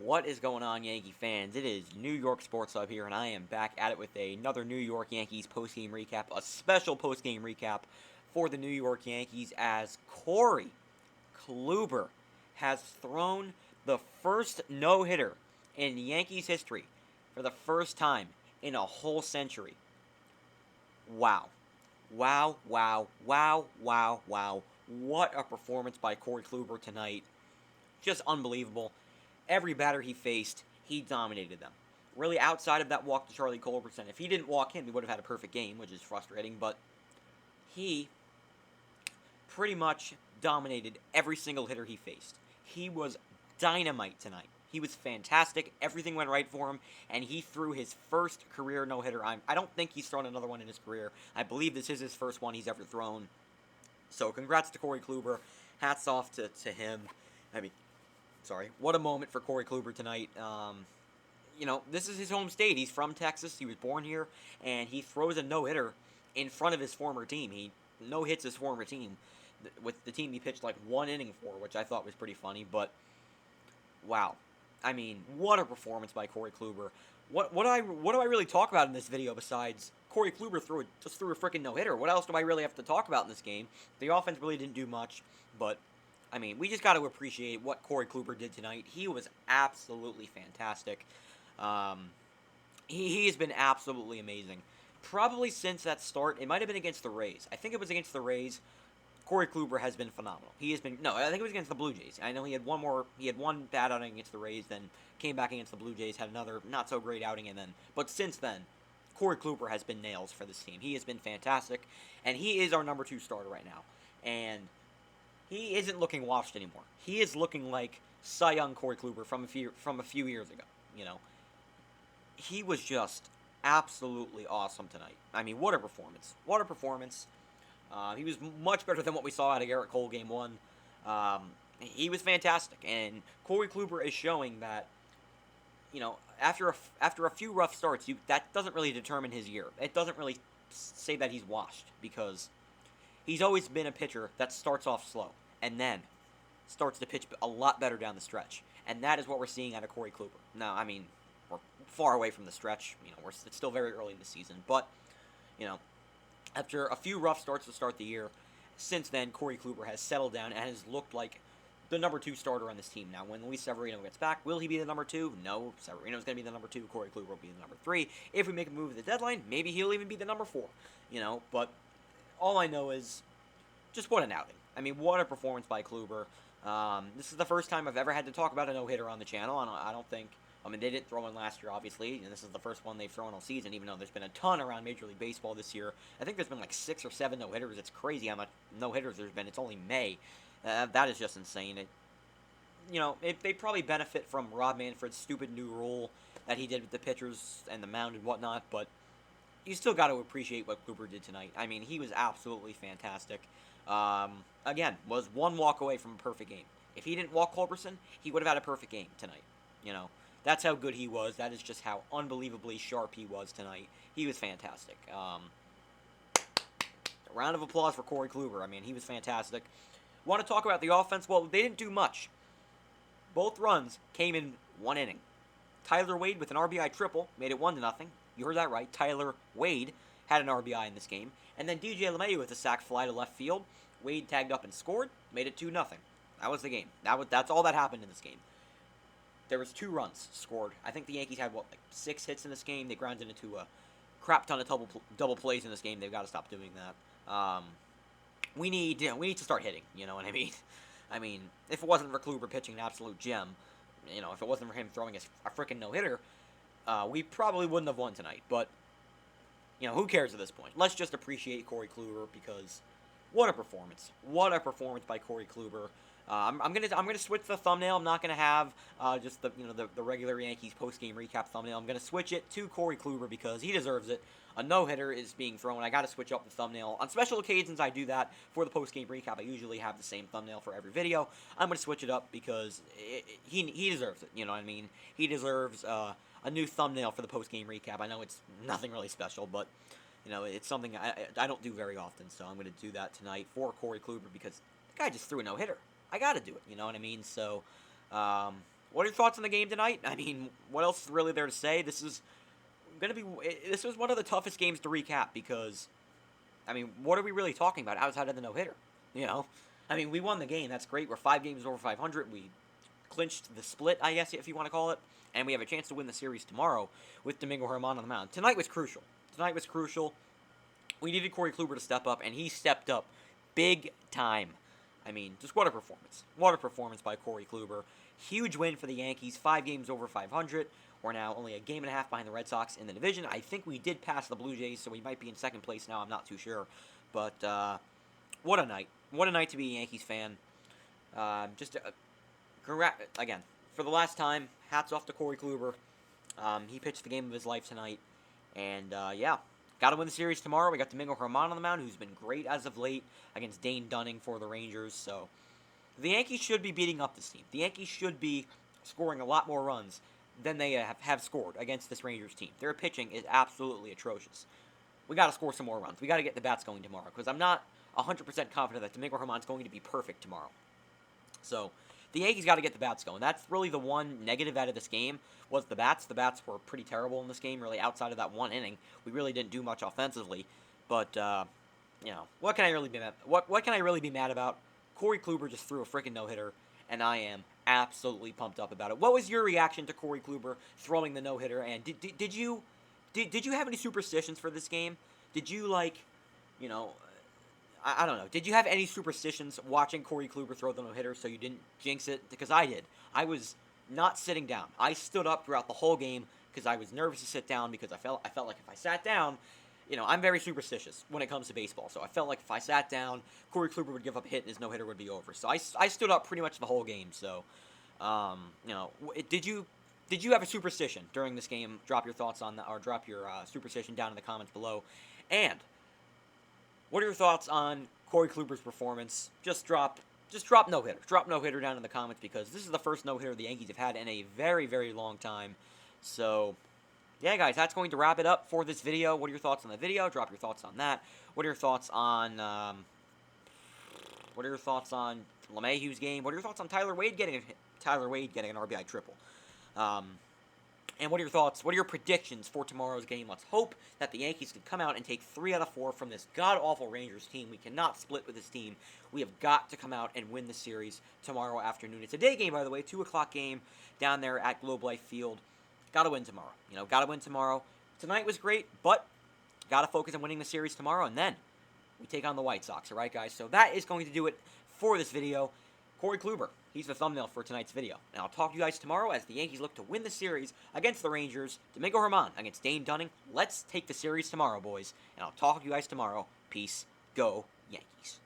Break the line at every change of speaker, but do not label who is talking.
What is going on, Yankee fans? It is New York Sports Hub here, and I am back at it with another New York Yankees postgame recap, a special postgame recap for the New York Yankees as Corey Kluber has thrown the first no-hitter in Yankees history for the first time in a whole century. Wow. Wow, wow, wow, wow, wow. What a performance by Corey Kluber tonight. Just unbelievable. Every batter he faced, he dominated them. Really, outside of that walk to Charlie Culberson, if he didn't walk him, he would have had a perfect game, which is frustrating, but he pretty much dominated every single hitter he faced. He was dynamite tonight. He was fantastic. Everything went right for him, and he threw his first career no-hitter. I don't think he's thrown another one in his career. I believe this is his first one he's ever thrown. So congrats to Corey Kluber. Hats off to him. I mean, sorry. What a moment for Corey Kluber tonight. This is his home state. He's from Texas. He was born here, and he throws a no-hitter in front of his former team. He no-hits his former team with the team he pitched like one inning for, which I thought was pretty funny. But wow, I mean, what a performance by Corey Kluber. What do I really talk about in this video besides Corey Kluber just threw a freaking no-hitter? What else do I really have to talk about in this game? The offense really didn't do much, but I mean, we just got to appreciate what Corey Kluber did tonight. He was absolutely fantastic. He has been absolutely amazing. Probably since that start, it might have been against the Rays. I think it was against the Rays. Corey Kluber has been phenomenal. He has been I think it was against the Blue Jays. I know he had one bad outing against the Rays, then came back against the Blue Jays, had another not so great outing, but since then, Corey Kluber has been nails for this team. He has been fantastic, and he is our number 2 starter right now. And he isn't looking washed anymore. He is looking like Cy Young Corey Kluber from a few years ago. He was just absolutely awesome tonight. I mean, what a performance! What a performance! He was much better than what we saw out of Garrett Cole game 1. He was fantastic, and Corey Kluber is showing that after a few rough starts, that doesn't really determine his year. It doesn't really say that he's washed, because he's always been a pitcher that starts off slow and then starts to pitch a lot better down the stretch. And that is what we're seeing out of Corey Kluber. Now, I mean, we're far away from the stretch. It's still very early in the season. But, after a few rough starts to start the year, since then, Corey Kluber has settled down and has looked like the number 2 starter on this team. Now, when Luis Severino gets back, will he be the number 2? No, Severino's going to be the number 2. Corey Kluber will be the number 3. If we make a move at the deadline, maybe he'll even be the number 4. But all I know is just what an outing. I mean, what a performance by Kluber. This is the first time I've ever had to talk about a no-hitter on the channel. I don't think... I mean, they didn't throw one last year, obviously, and this is the first one they've thrown all season, even though there's been a ton around Major League Baseball this year. I think there's been like 6 or 7 no-hitters. It's crazy how much no-hitters there's been. It's only May. That is just insane. They probably benefit from Rob Manfred's stupid new rule that he did with the pitchers and the mound and whatnot, but you still got to appreciate what Kluber did tonight. I mean, he was absolutely fantastic. Again, was one walk away from a perfect game. If he didn't walk Culberson, he would have had a perfect game tonight. That's how good he was. That is just how unbelievably sharp he was tonight. He was fantastic. A round of applause for Corey Kluber. I mean, he was fantastic. Want to talk about the offense? Well, they didn't do much. Both runs came in one inning. Tyler Wade with an RBI triple made it 1-0. You heard that right. Tyler Wade had an RBI in this game. And then DJ LeMahieu with a sac fly to left field. Wade tagged up and scored, made it 2-0. That was the game. That's all that happened in this game. There was 2 runs scored. I think the Yankees had, 6 hits in this game. They grounded into a crap ton of double plays in this game. They've got to stop doing that. We need to start hitting, you know what I mean? I mean, if it wasn't for Kluber pitching an absolute gem, if it wasn't for him throwing a freaking no-hitter, we probably wouldn't have won tonight. But, who cares at this point? Let's just appreciate Corey Kluber, because what a performance. What a performance by Corey Kluber. I'm gonna switch the thumbnail. I'm not gonna have just the regular Yankees post-game recap thumbnail. I'm gonna switch it to Corey Kluber because he deserves it. A no-hitter is being thrown. I gotta switch up the thumbnail. On special occasions, I do that for the post-game recap. I usually have the same thumbnail for every video. I'm gonna switch it up because he deserves it. You know what I mean? He deserves a new thumbnail for the post-game recap. I know it's nothing really special, but it's something I don't do very often. So I'm gonna do that tonight for Corey Kluber because the guy just threw a no-hitter. I gotta do it, you know what I mean? So, what are your thoughts on the game tonight? I mean, what else is really there to say? This was one of the toughest games to recap because, I mean, what are we really talking about outside of the no-hitter? You know? I mean, we won the game. That's great. We're 5 games over 500. We clinched the split, I guess, if you want to call it. And we have a chance to win the series tomorrow with Domingo Germán on the mound. Tonight was crucial. We needed Corey Kluber to step up, and he stepped up big time. I mean, just what a performance. What a performance by Corey Kluber. Huge win for the Yankees, 5 games over 500. We're now only a game and a half behind the Red Sox in the division. I think we did pass the Blue Jays, so we might be in second place now. I'm not too sure. But what a night. What a night to be a Yankees fan. Again, for the last time, hats off to Corey Kluber. He pitched the game of his life tonight. And, yeah, got to win the series tomorrow. We got Domingo Germán on the mound, who's been great as of late against Dane Dunning for the Rangers. So the Yankees should be beating up this team. The Yankees should be scoring a lot more runs than they have scored against this Rangers team. Their pitching is absolutely atrocious. We got to score some more runs. We got to get the bats going tomorrow because I'm not 100% confident that Domingo Germán's going to be perfect tomorrow. So the Yankees got to get the bats going. That's really the one negative out of this game was the bats. The bats were pretty terrible in this game, really, outside of that one inning. We really didn't do much offensively. But, you know, what can I really be mad? What can I really be mad about? Corey Kluber just threw a freaking no-hitter, and I am absolutely pumped up about it. What was your reaction to Corey Kluber throwing the no-hitter? And did you have any superstitions for this game? Did you, like, you know, I don't know. Did you have any superstitions watching Corey Kluber throw the no-hitter so you didn't jinx it? Because I did. I was not sitting down. I stood up throughout the whole game because I was nervous to sit down because I felt like if I sat down, you know, I'm very superstitious when it comes to baseball. So I felt like if I sat down, Corey Kluber would give up a hit and his no-hitter would be over. So I stood up pretty much the whole game. So, you know, did you have a superstition during this game? Drop your thoughts on that, or drop your superstition down in the comments below. And what are your thoughts on Corey Kluber's performance? Just drop no-hitter. Drop no-hitter down in the comments because this is the first no-hitter the Yankees have had in a very, very long time. So, yeah, guys, that's going to wrap it up for this video. What are your thoughts on the video? Drop your thoughts on that. What are your thoughts on LeMahieu's game? What are your thoughts on Tyler Wade getting an RBI triple? And what are your thoughts? What are your predictions for tomorrow's game? Let's hope that the Yankees can come out and take 3 out of 4 from this god-awful Rangers team. We cannot split with this team. We have got to come out and win the series tomorrow afternoon. It's a day game, by the way, 2 o'clock game down there at Globe Life Field. Got to win tomorrow. You know, got to win tomorrow. Tonight was great, but got to focus on winning the series tomorrow, and then we take on the White Sox, all right, guys? So that is going to do it for this video. Corey Kluber, he's the thumbnail for tonight's video. And I'll talk to you guys tomorrow as the Yankees look to win the series against the Rangers. Domingo Germán against Dane Dunning. Let's take the series tomorrow, boys. And I'll talk to you guys tomorrow. Peace. Go Yankees.